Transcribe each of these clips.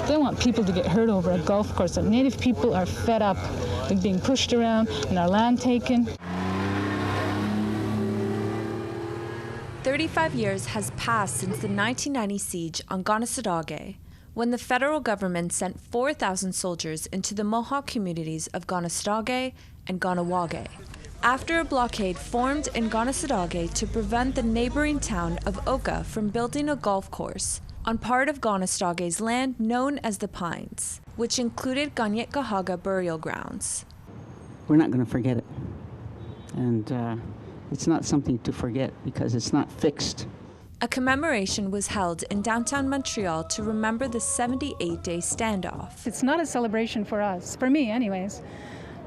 They want people to get hurt over a golf course. The Native people are fed up with being pushed around and our land taken. 35 years has passed since the 1990 siege on Kanehsatake, when the federal government sent 4,000 soldiers into the Mohawk communities of Kanehsatake and Kahnawake, after a blockade formed in Kanehsatake to prevent the neighboring town of Oka from building a golf course on part of Kanehsatake's land known as the Pines, which included Kahnawake burial grounds. We're not going to forget it. And it's not something to forget because it's not fixed. A commemoration was held in downtown Montreal to remember the 78-day standoff. It's not a celebration for us, for me anyways,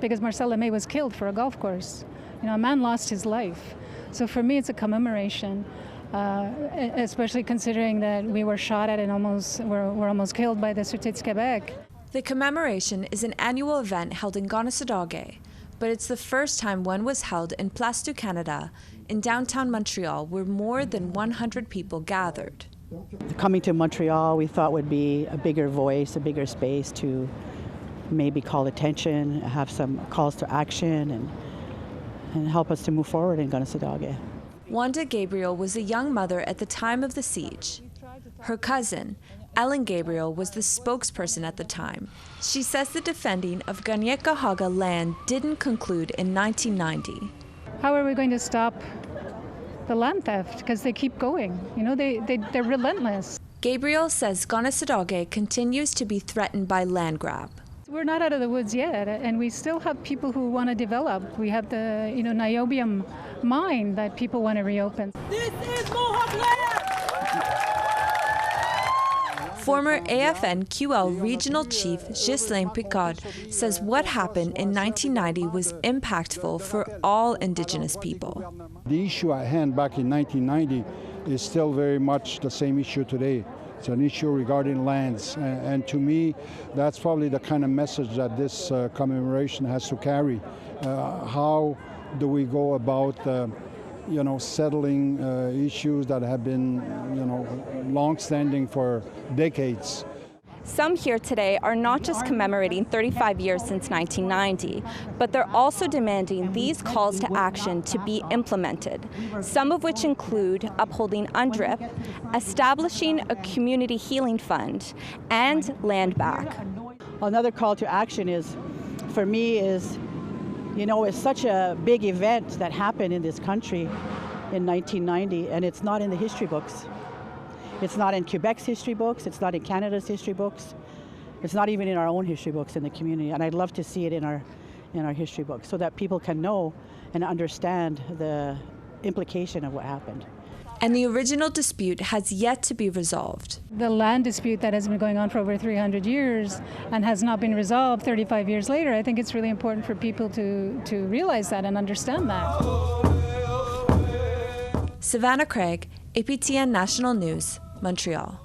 because Marcel Lemay was killed for a golf course. You know, a man lost his life. So for me, it's a commemoration, especially considering that we were shot at and were almost killed by the Sûreté du Québec. The commemoration is an annual event held in Kanehsatake, but it's the first time one was held in Place du Canada in downtown Montreal, where more than 100 people gathered. Coming to Montreal, we thought would be a bigger voice, a bigger space to maybe call attention, have some calls to action, and help us to move forward in Kanehsatake. Wanda Gabriel was a young mother at the time of the siege. Her cousin, Ellen Gabriel, was the spokesperson at the time. She says the defending of Kahnawake land didn't conclude in 1990. How are we going to stop the land theft? Because they keep going. You know, they're relentless. Gabriel says Kanehsatake continues to be threatened by land grab. We're not out of the woods yet, and we still have people who want to develop. We have the, niobium mine that people want to reopen. This is Mohawk land! Former AFN-QL Regional Chief Ghislain Picard says what happened in 1990 was impactful for all Indigenous people. The issue at hand back in 1990 is still very much the same issue today. It's an issue regarding lands, and to me, that's probably the kind of message that this commemoration has to carry. How do we go about settling issues that have been, long-standing for decades? Some here today are not just commemorating 35 years since 1990, but they're also demanding these calls to action to be implemented, some of which include upholding UNDRIP, establishing a community healing fund, and land back. Another call to action is, for me, it's such a big event that happened in this country in 1990, and it's not in the history books. It's not in Quebec's history books, it's not in Canada's history books, it's not even in our own history books in the community, and I'd love to see it in our history books so that people can know and understand the implication of what happened. And the original dispute has yet to be resolved. The land dispute that has been going on for over 300 years and has not been resolved 35 years later, I think it's really important for people to realize that and understand that. Savanna Craig, APTN National News, Montreal.